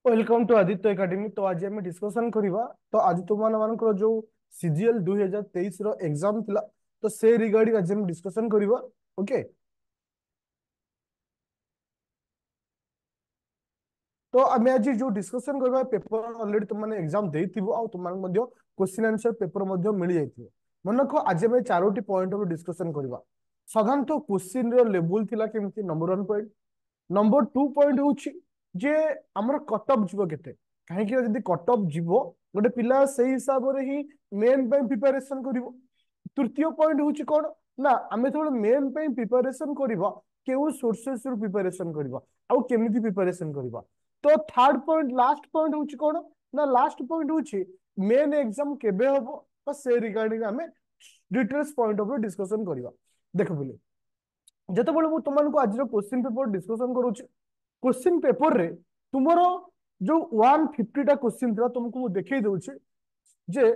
Welcome to Aditya academy. तो आज आम डिस्कसन करवा। तो आज तुम मान जो सीजीएल 2023 रो एग्जाम थिला, तो से रिगार्डिंग आज हम डिस्कसन करवा। ओके। तो आम आज जो डिस्कसन करवा पेपर ऑलरेडी तुमने एग्जाम देथिबो आ तुमन मध्य क्वेश्चन आंसर पेपर मध्य मिल जाइथिबो। मन रखो आज हम चारोटी पॉइंट रो डिस्कसन करवा। साधारणतः क्वेश्चन रो लेवल थिला केमति नंबर 1 पॉइंट। नंबर 2 पॉइंट होची जे हमर कट ऑफ जीवो केते। काहे कि यदि कट ऑफ जीवो गोटे पिला सही हिसाब रे ही मेन पे प्रिपरेशन करिवो। तृतीय पॉइंट होची कोन ना आमे थोड़ा मेन पे प्रिपरेशन करिवो केउ सोर्सेस रो प्रिपरेशन करिवो आ केमिति प्रिपरेशन करिवो। तो थर्ड पॉइंट लास्ट पॉइंट होची कोन ना लास्ट पॉइंट होची मेन एग्जाम केबे होबो। तो से रिगार्डिंग आमे डिटेल्स पॉइंट ऑफ डिस्कशन करिवो। देखो बोले जेतेबेले मु तुमनको आज क्वेश्चन पेपर डिस्कशन करूची, क्वेश्चन पेपर रे तुमरो जो 150 क्वेश्चन था तुमको मु देखै दउची जे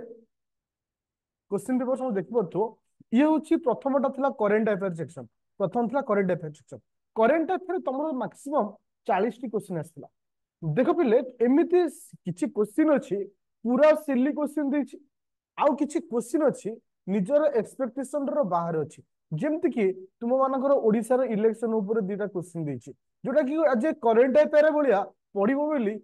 क्वेश्चन पेपर सब देखि परथो। ये होची प्रथमटा थिला करंट अफेयर सेक्शन। प्रथम थिला current affair section. Current affair तुमरो मैक्सिमम 40 टी क्वेश्चन आस्थिला। देखो पिले एमिति किछि क्वेश्चन अछि पूरा सिली क्वेश्चन देछि, आउ किछि क्वेश्चन अछि निजर एक्सपेक्टेशन रो बाहर अछि। जेमति कि तुम मानकर ओडिसा रो इलेक्शन ऊपर दुटा क्वेश्चन देछि जोटा कि आज करंट अफेयर भलिया पढिबो बोली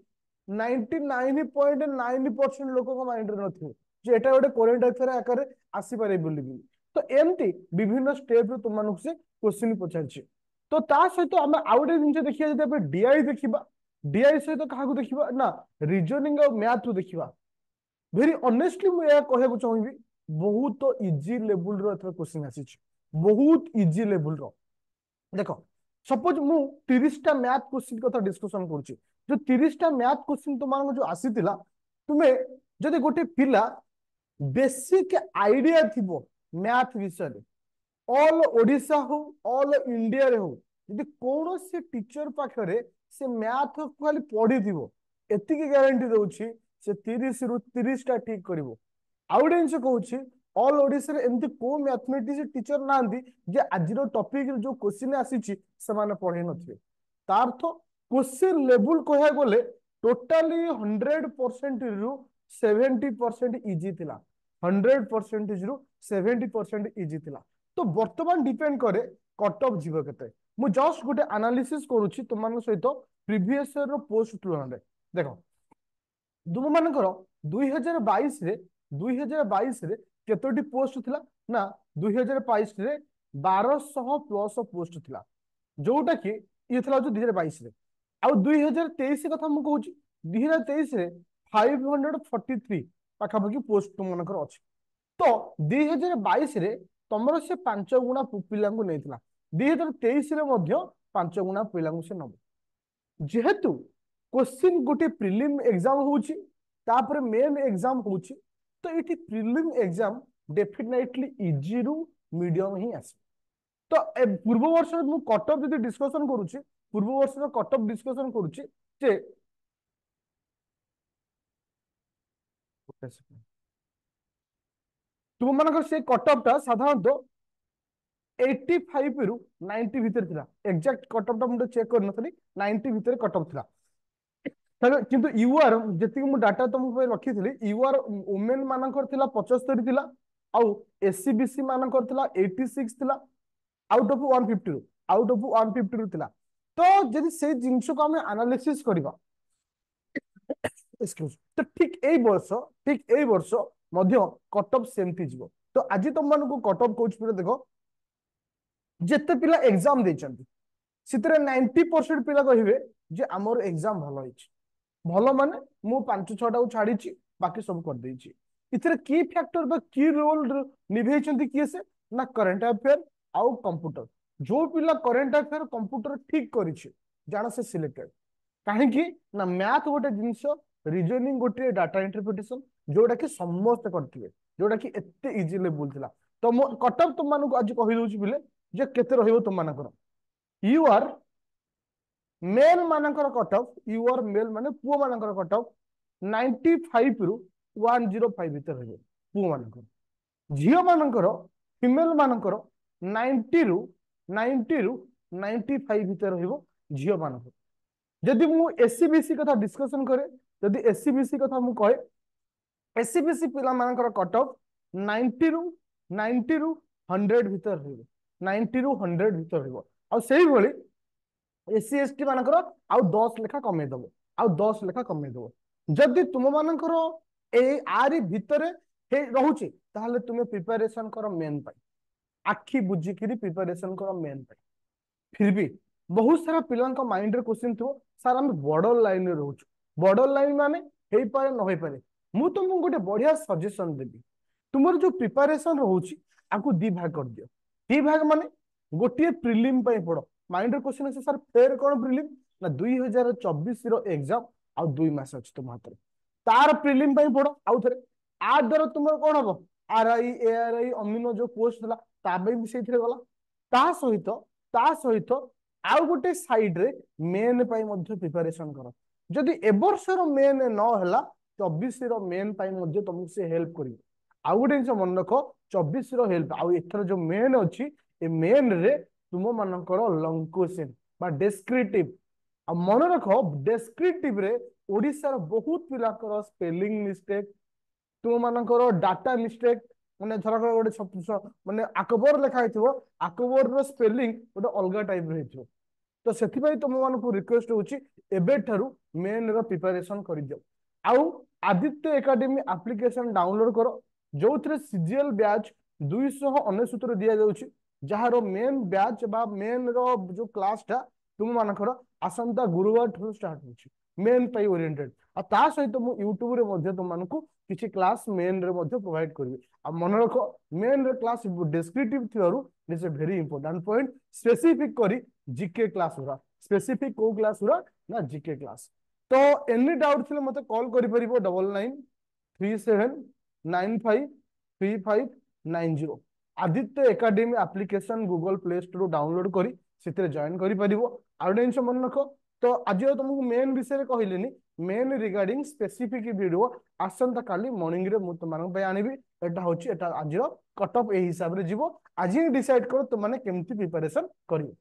99.9% लोक माइंड रे नथिबो जे एटा गोटे करंट अफेयर आकार आसी पारे बोली। तो एमती विभिन्न स्टेप रो तुम मानक से क्वेश्चन पचारछि। तो ता सहित हम आउटे जिंस देखिया जदि आपण डीआई देखिबा, डीआई सहित काहाकू देखिबा ना रीजनिंग और मैथ रो देखिबा। वेरी ऑनेस्टली मुझे कहବାକୁ ଚାହିଁବି बहुत इजी लेवल रो एथर क्वेश्चन आसीछि। बहुत इजी लेवल रो देखो सपोज मु 30 टा मैथ क्वेश्चन कथा डिस्कशन करूछि। जो 30 टा मैथ क्वेश्चन तुम जो आसीतिला तुमे जदि गोटे पिला बेसिक आइडिया थिबो मैथ विषय रे ऑल ओडिशा हो ऑल इंडिया रे हो यदि कौन से टीचर पाखरे से मैथ खाली पढ़ी थिबो एतिकी गारंटी दउछि से 30 रु 30 टा ठीक करिवो। आउ गोटे जिनिस कहूछि ऑल ओडिशा रे एमती को मैथमेटिक्स टीचर नांदी जे आजिरो टॉपिक जो क्वेश्चन आसीछि समाने पढ़े नथिबे। ता अर्थ क्वेश्चन लेवल कहया गले टोटली 100% रु 70% इजी थिला। 100% रु 70% इजी थिला। तो वर्तमान डिपेंड करे कट ऑफ जीव केते। मु जस्ट गोटे एनालिसिस करूछि तुमन सहित प्रीवियस ईयर रो पोस्ट तुलना रे। देखो तुम मानकर 2022 रे 2022 रे केतोटी पोस्ट थिला ना 2022 रे 1200 प्लस पोस्ट थिला जोटा कि ये थिला जो 2022 रे। आउ 2023 कथा मु कहूची 2023 रे 543 पाखापाखि पोस्ट तुम मानकर अछि। तो 2022 रे तमरो से 5 गुणा पिलांकु नेथिला। 2023 रे मध्य 5 गुणा पिलांकु से नबो। जेहेतु क्वेश्चन गोटे प्रिलिम एग्जाम होउची तापर मेन एग्जाम होउची तो इठी प्रिलिम एग्जाम डेफिनेटली इजी रु मीडियम ही आसे। तो पूर्व वर्ष मु कट ऑफ जदि डिस्कशन करूची पूर्व वर्ष रो कट ऑफ डिस्कशन करूची जे तुम मानकर से कट ऑफ ता साधारणतः 85 रु 90 भितर थिला। एग्जैक्ट कट ऑफ ता मु चेक कर नथली 90 भितर कट ऑफ थिला। किंतु यूआर जति मु डाटा तुमको रखिथिली यूआर वुमेन मानकर थिला 75 थिला आउ एससीबीसी मानकर थिला 86 थिला आउट ऑफ 150 रु। आउट ऑफ 150 रु थिला। तो जदि से जिंस को हम एनालिसिस करबा एक्सक्यूज तो ठीक एई वर्ष मध्य कट ऑफ सेमती जीवो। तो आज तुम मानको कट ऑफ कोच पर देखो जेते पिला एग्जाम देचंती सितरे 90% पिला कहिबे जे हमर एग्जाम भलो होइछ। भलो माने मु 5-6 को छाड़ी बाकी सब कर देछि। इथरे की फैक्टर बा की रोल निभेचंती किए से ना करंट अफेयर आउ कंप्यूटर। जो पिला करंट अफेयर कंप्यूटर ठीक करिछि जाना से सिलेक्टेड। काहे कि ना मैथ गोटे जिंस रीजनिंग गोटे डाटा इंटरप्रिटेशन जोटा कि समस्त करथिबे जोटा कि एते इजी लेवल थिला। तो मो कट ऑफ तुम मानको आज कहि दोछि बिले जे केते रहिबो तुम मानकर यू आर मेल मानकर cut off U R male माने पुओ मानकर कट ऑफ 95 रु 105 भीतर रहिबो पुओ मानकर। झियो मानकर फीमेल मानकर 90 रु 95 भीतर रहिबो झियो मानकर। जदि मु एससीबीसी कथा डिस्कशन करे जदि एससीबीसी कथा मु कहे एससीबीसी पिला मानकर कट ऑफ 90 रु 100 भीतर रहइबो 90 रु 100 भीतर रहइबो आ सेही भली एससी एसटी मानकर आउ 10 लेखा कमे दबो आउ 10 लेखा कमे दबो जदि तुम मानकर ए आरी भितरे हे रहउची ताहले तुमे प्रिपरेशन करो मेन पाई आखी बुझिकिरी प्रिपरेशन करो मेन पाई फिर भी बहुत सारा पिलांका माइंड रे क्वेश्चन थो सर हम बॉर्डर लाइन रे रहउछु बॉर्डर लाइन माने हेई पारे न होई पारे मु तुमको गोटे बढ़िया सजेशन देबी तुमर जो प्रिपरेशन रहउची आकु दी भाग कर दियो दी भाग माने गोटे प्रिलिम पाई पड़ो माइंड रे क्वेश्चन আছে सर फेर कोन प्रिलिम ना 2024 रो एग्जाम आ 2 मास अछि तुम हाथ रे तार प्रिलिम पाई पड़ो आउ थरे आ दर तुमर कोन हबो आरआई एआरआई अमीनो जो पोस्ट हला ताबे भी सेथिरे गला ता सहित आउ गोटे साइड रे मेन पाई मध्ये प्रिपरेशन करो जदि ए वर्षर मेन न हला 24 रो मेन पाई मध्ये तुमको से हेल्प करियो आउ गोटे जिंस मन रखो 24 रो हेल्प आउ एथर जो मेन अछि ए मेन रे तुम मानकर लॉन्ग क्वेश्चन बा डेस्क्रिप्टिव आ मन रख डेस्क्रिप्टिव रे ओडिसा बहुत पिलाकर स्पेलिंग मिस्टेक तुम मानकर डाटा मिस्टेक माने धरक गोटे माने अकबर लिखा हेथिबो अकबर रो स्पेलिंग गोटे अलगा टाइप रे हेथिबो तो सेथि पई तुम मानको रिक्वेस्ट होची एबे ठारू मेन रो प्रिपरेशन करि दियो आउ आदित्य एकेडमी एप्लीकेशन डाउनलोड करो जोथरे सीजीएल बैच 299 रो दिया जाउची जहारो मेन बैच बा मेन रो जो क्लास टा तुम मानकर आसंता गुरुवार ठू स्टार्ट होची मेन पाई ओरिएंटेड आ ता सहित मु यूट्यूब रे मध्ये तुम मानको किछि क्लास मेन रे मध्ये प्रोवाइड करबी आ मन रखो मेन रे क्लास डिस्क्रिप्टिव थिवरु is a very important point specific करी जीके क्लास उरा स्पेसिफिक को क्लास उरा ना जीके क्लास तो एनी डाउट थिले मते कॉल करि परिबो 9937953590 Aditya academy application Google Play Store download करी सितरे जॉइन करि परिबो आउडेंस मन रखो तो आज तुमको मेन विषय कहलेनी मेन रिगार्डिंग स्पेसिफिक वीडियो आसंता काली मॉर्निंग रे मु तुम पे आनिबी एटा होची एटा आज कट ऑफ ए हिसाब रे जीवो आज ही डिसाइड करो तुम माने केमती प्रिपरेशन करियो।